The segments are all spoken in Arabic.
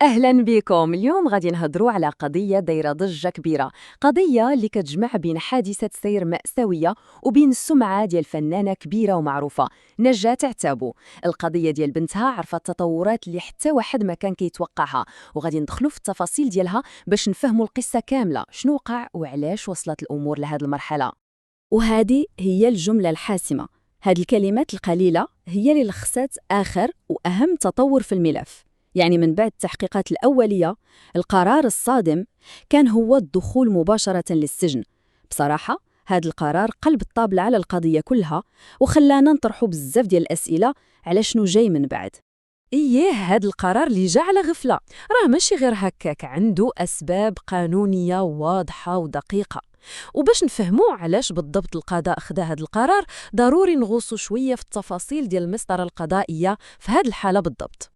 أهلا بكم. اليوم غادي نهضروا على قضية دايرة ضجة كبيرة، قضية اللي كتجمع بين حادثة سير مأساوية وبين السمعة ديال فنانة كبيرة ومعروفة نجاة عتابو. القضية ديال بنتها عرفت تطورات اللي حتى واحد ما كان كيتوقعها، وغادي ندخلوا في التفاصيل ديالها باش نفهموا القصة كاملة، شنو وقع وعلاش وصلت الأمور لهذه المرحلة. وهذه هي الجملة الحاسمة. هذه الكلمات القليلة هي اللي لخصت آخر وأهم تطور في الملف. يعني من بعد التحقيقات الأولية، القرار الصادم كان هو الدخول مباشرة للسجن. بصراحة هذا القرار قلب الطابلة على القضية كلها، وخلانا نطرحوا بزاف ديال الأسئلة على شنو جاي من بعد. هاد القرار اللي جا على غفلة، راه ماشي غير هكاك، عنده أسباب قانونية واضحة ودقيقة. وباش نفهموا علاش بالضبط القضاء خدا هاد القرار، ضروري نغوصوا شوية في التفاصيل ديال المسطرة القضائية في هاد الحالة بالضبط.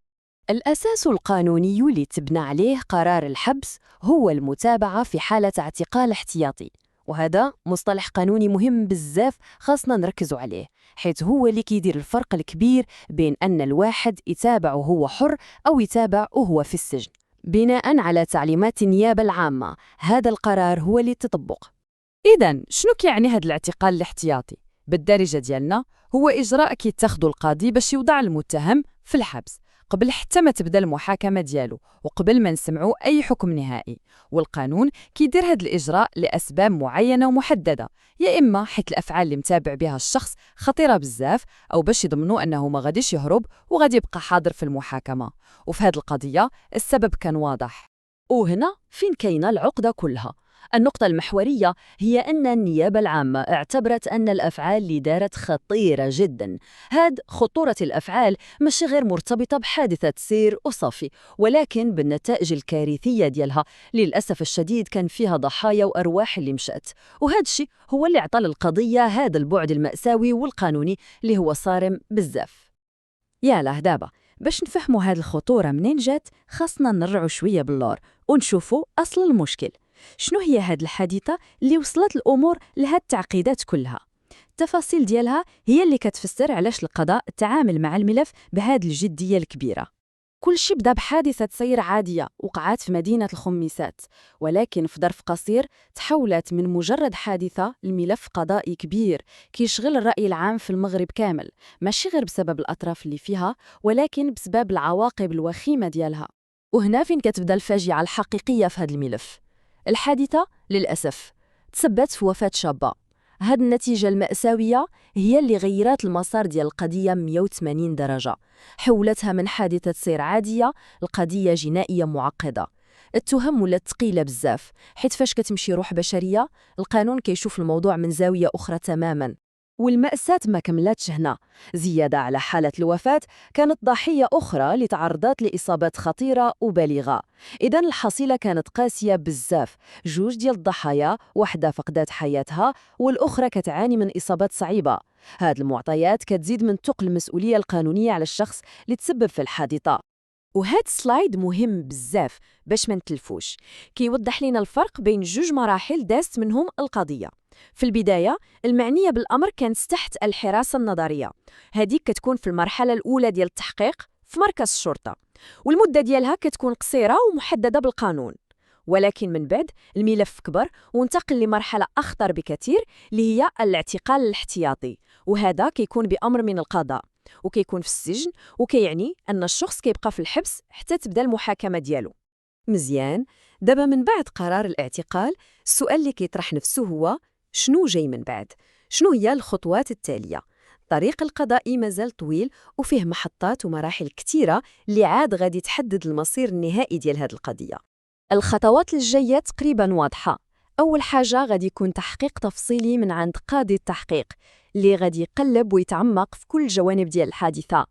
الأساس القانوني اللي تبنى عليه قرار الحبس هو المتابعة في حالة اعتقال احتياطي، وهذا مصطلح قانوني مهم بزاف خاصنا نركزوا عليه، حيث هو اللي كيدير الفرق الكبير بين أن الواحد يتابع وهو حر أو يتابع وهو في السجن. بناء على تعليمات النيابة العامة، هذا القرار هو اللي تطبق. إذن شنو كيعني هذا الاعتقال الاحتياطي؟ بالدارجة ديالنا هو إجراء كيتخذ القاضي باش يوضع المتهم في الحبس قبل حتى ما تبدا المحاكمة ديالو، وقبل ما نسمعوا أي حكم نهائي. والقانون كيدير هذا الإجراء لأسباب معينة ومحددة، يا إما حيت الأفعال اللي متابع بها الشخص خطيرة بزاف، أو باش يضمنوا أنه ما غاديش يهرب وغادي يبقى حاضر في المحاكمة. وفي هذه القضية السبب كان واضح. وهنا فين كاينة العقدة كلها. النقطة المحورية هي أن النيابة العامة اعتبرت أن الأفعال اللي دارت خطيرة جدا. هاد خطورة الأفعال مش غير مرتبطة بحادثة سير وصافي، ولكن بالنتائج الكارثية ديالها. للأسف الشديد كان فيها ضحايا وأرواح اللي مشأت، وهذا الشيء هو اللي عطى للقضية هذا البعد المأساوي والقانوني اللي هو صارم بزاف. ياله دابا باش نفهموا هاد الخطورة منين جات، خاصنا نرجعوا شوية باللور ونشوفوا أصل المشكل. شنو هي هاد الحادثة اللي وصلت الأمور لهاد التعقيدات كلها؟ التفاصيل ديالها هي اللي كتفسر علاش القضاء تعامل مع الملف بهاد الجدية الكبيرة. كل شيء بدا بحادثة سير عادية وقعت في مدينة الخميسات، ولكن في ظرف قصير تحولت من مجرد حادثة لملف قضائي كبير كيشغل الرأي العام في المغرب كامل، ماشي غير بسبب الأطراف اللي فيها، ولكن بسبب العواقب الوخيمة ديالها. وهنا فين كتبدا الفاجعة الحقيقية في هذا الملف. الحادثة للأسف تسببت في وفاة شابة. هاد النتيجة المأساوية هي اللي غيرت المسار ديال القضية 180 درجة، حولتها من حادثة سير عادية لقضية جنائية معقدة. التهم ولات ثقيلة بزاف، حيت فاش كتمشي روح بشرية القانون كيشوف الموضوع من زاوية أخرى تماماً. والمأساة ما كملتش هنا، زيادة على حالة الوفاة كانت ضحية أخرى اللي تعرضت لإصابات خطيرة وبالغة. إذن الحصيلة كانت قاسية بزاف، جوج ديال الضحايا، واحدة فقدات حياتها والأخرى كتعاني من إصابات صعيبة. هاد المعطيات كتزيد من ثقل المسؤولية القانونية على الشخص اللي تسبب في الحادثة. وهاد سلايد مهم بزاف باش ما نتلفوش، كيوضح لنا الفرق بين جوج مراحل دازت منهم القضية. في البداية المعنية بالأمر كانت تحت الحراسة النظرية، هذيك كتكون في المرحلة الأولى ديال التحقيق في مركز الشرطة، والمدة ديالها كتكون قصيرة ومحددة بالقانون. ولكن من بعد الملف كبر وانتقل لمرحلة أخطر بكثير، اللي هي الاعتقال الاحتياطي، وهذا كيكون بأمر من القضاء وكيكون في السجن، وكيعني أن الشخص كيبقى في الحبس حتى تبدا المحاكمة ديالو. مزيان، دابا من بعد قرار الاعتقال السؤال اللي كيطرح نفسه هو شنو جاي من بعد؟ شنو هي الخطوات التالية؟ الطريق القضائي مازال طويل وفيه محطات ومراحل كتيرة اللي عاد غادي تحدد المصير النهائي ديال هذه القضية. الخطوات الجاية تقريبا واضحة. أول حاجة غادي يكون تحقيق تفصيلي من عند قاضي التحقيق اللي غادي يقلب ويتعمق في كل الجوانب ديال الحادثة.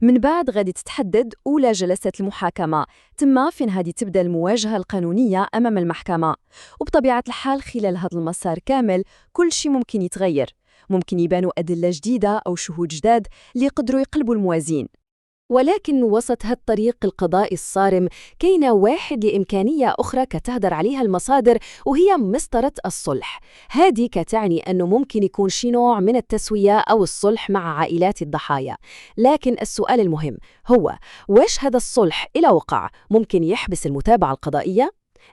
من بعد غادي تتحدد أولى جلسات المحاكمة، تما فين غادي تبدأ المواجهة القانونية أمام المحكمة. وبطبيعة الحال خلال هذا المسار كامل كل شيء ممكن يتغير، ممكن يبانوا أدلة جديدة أو شهود جداد اللي يقدروا يقلبوا الموازين. ولكن وسط هالطريق القضائي الصارم كاين واحد لإمكانية أخرى كتهدر عليها المصادر، وهي مسطرة الصلح. هذه كتعني أنه ممكن يكون شي نوع من التسوية أو الصلح مع عائلات الضحايا. لكن السؤال المهم هو، واش هذا الصلح إلى وقع ممكن يحبس المتابعة القضائية؟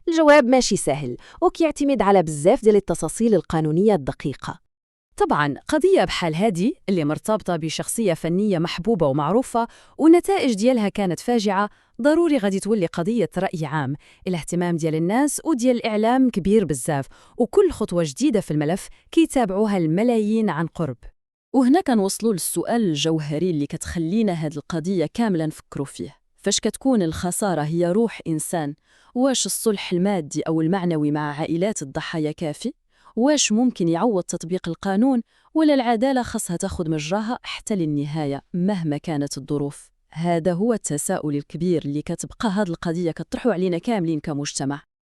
الجواب ماشي سهل، وكيعتمد على بزاف ديال التفاصيل القانونية الدقيقة. طبعاً قضية بحال هادي اللي مرتبطة بشخصية فنية محبوبة ومعروفة والنتائج ديالها كانت فاجعة، ضروري غادي تولي قضية رأي عام. الاهتمام ديال الناس وديال الإعلام كبير بزاف، وكل خطوة جديدة في الملف كيتابعوها الملايين عن قرب. وهنا كنوصلوا للسؤال الجوهري اللي كتخلينا هاد القضية كاملة نفكروا فيه: فاش كتكون الخسارة هي روح إنسان، واش الصلح المادي أو المعنوي مع عائلات الضحايا كافي؟ واش ممكن يعوض تطبيق القانون، ولا العدالة خاصها تاخد مجراها حتى للنهاية مهما كانت الظروف؟ هذا هو التساؤل الكبير اللي كتبقى هاد القضية كتطرحه علينا كاملين كمجتمع.